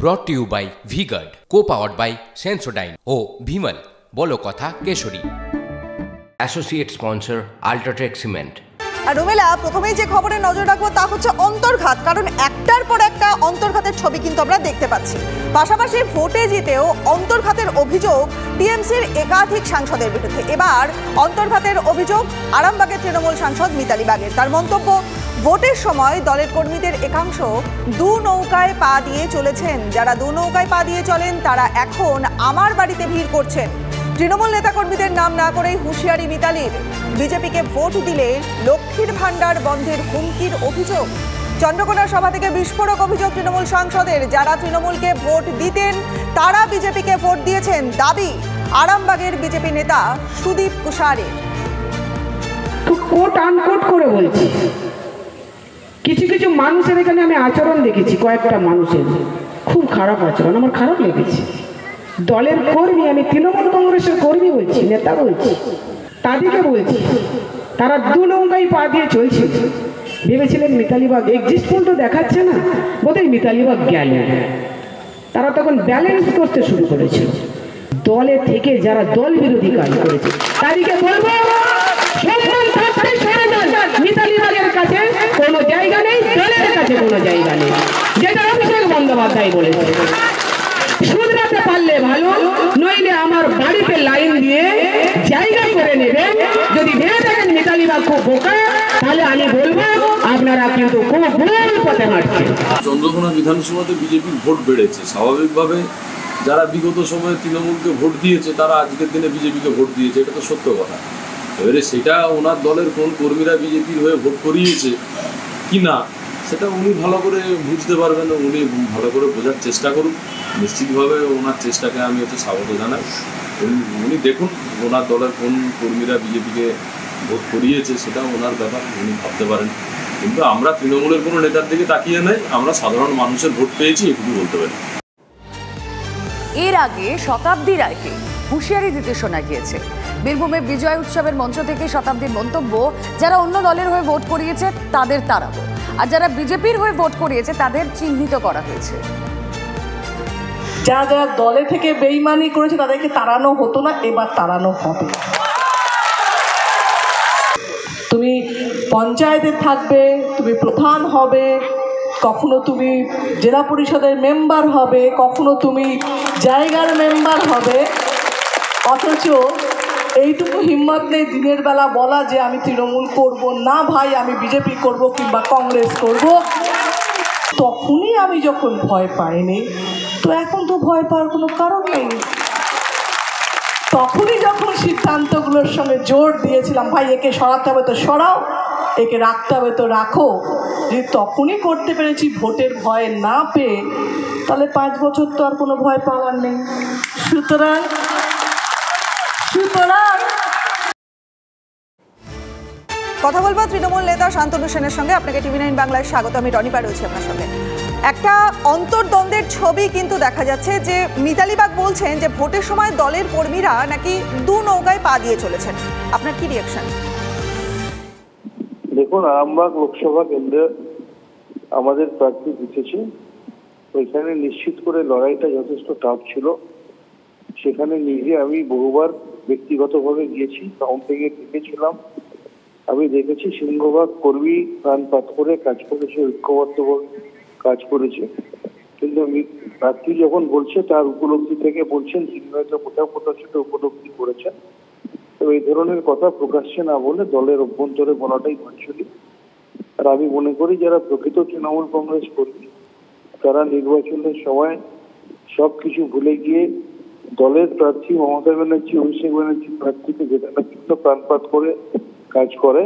ব্রট to you by V Guard, co-powered by Sensodyne ও ভিমল বলো কথা Kesari. Associate sponsor UltraTech cement. আর রুমেলা, প্রথমেই যে খবরে নজর রাখবো তা হচ্ছে অন্তর্ঘাত, কারণ একটার পর একটা অন্তর্ঘাতের ছবি কিন্তু আমরা দেখতে পাচ্ছি। পাশাপাশি ভোটে জিতেও অন্তর্ঘাতের অভিযোগ টিএমসির একাধিক সাংসদের বিরুদ্ধে। এবার অন্তর্ঘাতের অভিযোগ আরামবাগের তৃণমূল সাংসদ মিতালি বাগের। তার মন্তব্য, ভোটের সময় দলের কর্মীদের একাংশ দু নৌকায় পা দিয়ে চলেছেন। যারা দু নৌকায় পা দিয়ে চলেন তারা এখন আমার বাড়িতে ভিড় করছেন। তৃণমূল নেতাকর্মীদের নাম না করেই হুঁশিয়ারি মিতালির। বিজেপিকে ভোট দিলে লক্ষ্মীর ভাণ্ডার বন্ধের হুমকির অভিযোগ। চন্দ্রকোনা সভা থেকে বিস্ফোরক অভিযোগ তৃণমূল সাংসদের। যারা তৃণমূলকে ভোট দিতেন তারা বিজেপিকে ভোট দিয়েছেন, দাবি আরামবাগের বিজেপি নেতা সুদীপ কুশারের। কোট আনকোট করে বলছি, কিছু কিছু মানুষের এখানে আমি আচরণ দেখেছি, কয়েকটা মানুষের খুব খারাপ আচরণ, আমার খারাপ লেগেছে। দলের কর্মী, আমি তৃণমূল কংগ্রেসের কর্মী বলছি, নেতা বলছি, তাদেরকে বলছি তারা দু নৌকায় পা দিয়ে চলছে। ভেবেছিলেন মিতালিবাগ এক্সিস্ট তো দেখাচ্ছে না, বোধহয় মিতালিবাগ গেল। তারা তখন ব্যালেন্স করতে শুরু করেছিল। দলে থেকে যারা দল বিরোধী কাজ করেছে তাদেরকে বলবো মিতালিবাগের কাছে কোনো জায়গা নেই, দলের কাছে কোনো জায়গা নেই, যেটা অভিষেক বন্দ্যোপাধ্যায় বলেছে। শুধরাতে পারলে ভালো, নইলে আমার বাড়িতে লাইন দিয়ে জায়গা করে নেবেন। যদি ভেবে থাকেন মিতালিবাগ খুব বোকা, তাহলে আমি বলবো আপনারা কিন্তু খুব ভুল পথে হাঁটছেন। চন্দ্রকোনা বিধানসভাতে বিজেপির ভোট বেড়েছে। স্বাভাবিকভাবে যারা বিগত সময়ে তৃণমূলকে ভোট দিয়েছে তারা আজকের দিনে বিজেপিকে ভোট দিয়েছে, এটা তো সত্য কথা। এবারে সেটা ওনার দলের কোন কর্মীরা বিজেপির হয়ে ভোট করিয়েছে কি না সেটা উনি ভালো করে বুঝতে পারবেন, উনি ভালো করে বোঝার চেষ্টা করুন। নিশ্চিতভাবে ওনার চেষ্টাকে আমি স্বাগত জানাই। উনি দেখুন ওনার দলের কোন কর্মীরা বিজেপিকে ভোট করিয়েছে, সেটা ওনার ব্যাপার, উনি ভাবতে পারেন। কিন্তু আমরা তৃণমূলের কোনো নেতার দিকে তাকিয়ে নেই, আমরা সাধারণ মানুষের ভোট পেয়েছি, এটুকু বলতে পারি। এর আগে শতাব্দী রায়কে হুঁশিয়ারি দিতে শোনা গিয়েছে। বীরভূমে বিজয় উৎসবের মঞ্চ থেকে শতাব্দীর মন্তব্য, যারা অন্য দলের হয়ে ভোট করিয়েছে তাদের তাড়াবো, আর যারা বিজেপির হয়ে ভোট করিয়েছে তাদের চিহ্নিত করা হয়েছে। যারা যারা দলে থেকে বেইমানি করেছে তাদেরকে তাড়ানো হতো না, এবার তাড়ানো হবে। তুমি পঞ্চায়েতে থাকবে, তুমি প্রধান হবে, কখনো তুমি জেলা পরিষদের মেম্বার হবে, কখনো তুমি জায়গার মেম্বার হবে, অথচ এইটুকু হিম্মত নেই দিনের বেলা বলা যে আমি তৃণমূল করব না ভাই, আমি বিজেপি করব কিংবা কংগ্রেস করব। তখনই আমি যখন ভয় পাইনি, তো এখন তো ভয় পাওয়ার কোনো কারণ নেই। তখনই যখন সিদ্ধান্তগুলোর সঙ্গে জোর দিয়েছিলাম, ভাই একে সরাতে হবে তো সরাও, একে রাখতে হবে তো রাখো, যদি তখনই করতে পেরেছি ভোটের ভয় না পেয়ে, তাহলে 5 বছর তো আর কোনো ভয় পাওয়ার নেই। সুতরাং কথা বলবো তৃণমূল নেতা শান্তনু সেনের সঙ্গে। আপনাকে টিভি9 বাংলায় স্বাগত। আমি রনিপা রয়েছি আপনার সঙ্গে। একটা অন্তর্দ্বন্দ্বের ছবি কিন্তু দেখা যাচ্ছে, যে মিতালি বাগ বলছেন যে ভোটের সময় দলের কর্মীরা নাকি দু নৌকায় পা দিয়ে চলেছেন। আপনার কি রিঅ্যাকশন? দেখুন, আরামবাগ লোকসভা কেন্দ্রে আমাদের প্রার্থী জিতেছে। ওইখানে নিশ্চিত করে লড়াইটা যথেষ্ট টাফ ছিল। সেখানে নিজে আমি বহুবার ব্যক্তিগতভাবে গিয়েছি, কাউন্টিংয়ে দেখেছিলাম। আমি দেখেছি সিংহভাগ কর্মী প্রাণপাত করে কাজ করেছে, ঐক্যবদ্ধভাবে কাজ করেছে। কিন্তু প্রার্থী যখন বলছে তার উপলব্ধি থেকে বলছেন, তিনি হয়তো কোথাও কোথাও সেটা উপলব্ধি করেছেন। তো এই ধরনের কথা প্রকাশ্যে না বলে দলের অভ্যন্তরে বলাটাই বাঞ্ছনীয়। আর আমি মনে করি যারা প্রকৃত তৃণমূল কংগ্রেস কর্মী তারা নির্বাচনের সময় সবকিছু ভুলে গিয়ে দলের প্রার্থী মমতা ব্যানার্জি, অভিষেক ব্যানার্জি প্রার্থীকে জেতানোর জন্য প্রাণপাত করে কাজ করে।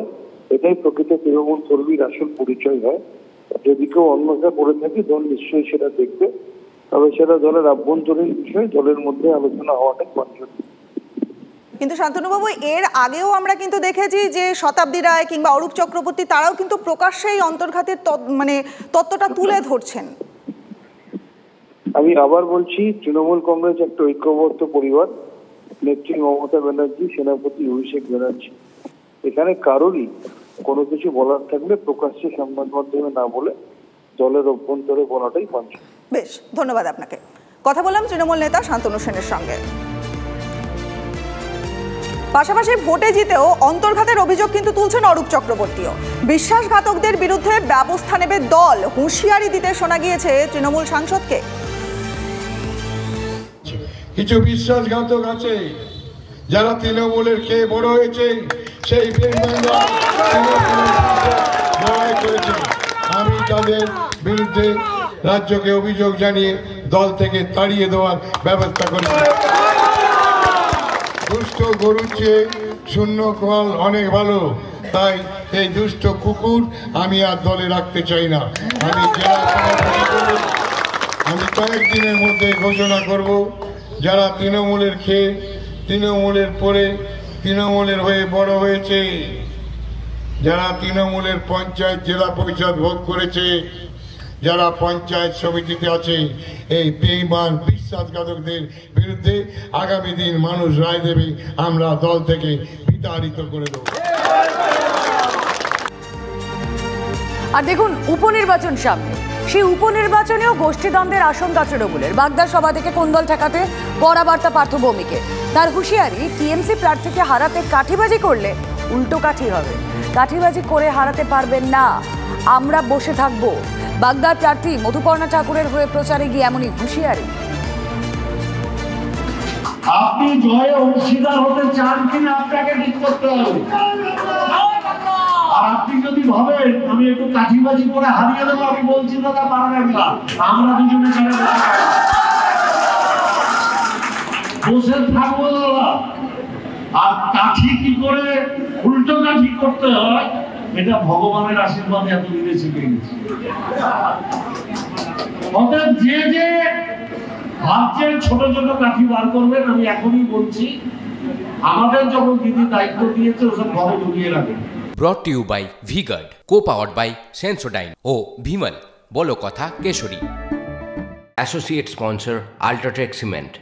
এটাই প্রকৃত তৃণমূল কর্মীর আসল পরিচয় হয়। যদি কেউ অন্যথা করে থাকে দল নিশ্চয়ই সেটা দেখবে, তবে সেটা দলের আভ্যন্তরীণ বিষয়, দলের মধ্যে আলোচনা হওয়াটাই বাঞ্ছনীয়। কিন্তু শান্তনুবাবু, এর আগেও আমরা কিন্তু দেখেছি যে শতাব্দী রায় কিংবা অরূপ চক্রবর্তী তারাও কিন্তু প্রকাশ্যেই অন্তর্ঘাতের তত্ত্বটা তুলে ধরছেন। আমি আবার বলছি, তৃণমূল কংগ্রেস একটা ঐক্যবদ্ধ পরিবার। নেত্রী মমতা ব্যানার্জি, সেনাপতি অভিষেক ব্যানার্জি, এখানে কারোরই কোনো কিছু বলার থাকলে প্রকাশ্যে সংবাদ মাধ্যমে না বলে দলের অভ্যন্তরে বলাটাই বাঞ্ছনীয়। বেশ, ধন্যবাদ আপনাকে। কথা বললাম তৃণমূল নেতা শান্তনু সেনের সঙ্গে। পাশাপাশি ভোটে জিতেও অন্তর্ঘাতের অভিযোগ কিন্তু তুলছেন অরূপ চক্রবর্তীও। বিশ্বাসঘাতকদের বিরুদ্ধে ব্যবস্থা নেবে দল, হুঁশিয়ারি দিতে শোনা গিয়েছে তৃণমূল সাংসদকে। কিছু বিশ্বাসঘাতক আছে যারা তৃণমূলের খেয়ে বড় হয়েছে, সেই লড়াই করেছে। আমি তাদের বিরুদ্ধে রাজ্যকে অভিযোগ জানিয়ে দল থেকে তাড়িয়ে দেওয়ার ব্যবস্থা করেছি। দুষ্ট গরুর চেয়ে শূন্য কল অনেক ভালো, তাই এই দুষ্ট কুকুর আমি আর দলে রাখতে চাই না। আমি জেলা সভাপতি, আমি কয়েকদিনের মধ্যে ঘোষণা করব, যারা তৃণমূলের খেয়ে তৃণমূলের পরে তৃণমূলের হয়ে বড় হয়েছে, যারা তৃণমূলের পঞ্চায়েত জেলা পরিষদ ভোগ করেছে, যারা পঞ্চায়েত সমিতিতে আছে, এই বেঈমান বিশ্বাসঘাতকদের বিরুদ্ধে আগামী দিন মানুষ রায় দেবে। আমরা দল থেকে বিতাড়িত করে দেব। আর দেখুন, উপনির্বাচন সামনে, সেই উপনির্বাচনেও গোষ্ঠীদ্বন্দ্বের আশঙ্কা তৃণমূলের। বাগদার সভা থেকে কোন দল ঠেকাতে কড়া বার্তা পার্থ ভৌমিকের। তার হুঁশিয়ারি, টিএমসি প্রার্থীকে হারাতে কাঠিবাজি করলে উল্টো কাঠি হবে। কাঠিবাজি করে হারাতে পারবেন না, আমরা বসে থাকবো। বাগদার প্রার্থী মধুপর্ণা ঠাকুরের হয়ে প্রচারে গিয়ে এমনই হুঁশিয়ারি। আপনি জয়ে অংশীদার হতে চান কিনা আপনাকে ঠিক করতে হবে। আর আপনি যদি ভাবেন আমি একটু কাঠিবাজি করে হারিয়ে দেবো, আমি বলছি দাদা পারবেন না। আমরা দুজনে ছেড়ে বসে থাকবো দাদা। আর কাঠি কি করে উল্টো কাঠি করতে হয় এটা ভগবানের আশীর্বাদে এতদিনে শিখে গেছি। অতএব যে যে ভাবছেন ছোট ছোট কাঠি বার করবেন, আমি এখনই বলছি আমাদের যখন দিদি দায়িত্ব দিয়েছে ওসব ঘরে ঢুকিয়ে রাখবেন। Brought to you by V-Guard, co-powered by Sensodyne O Bhimal, বলো কথা Keshari. Associate sponsor, Ultratech Cement.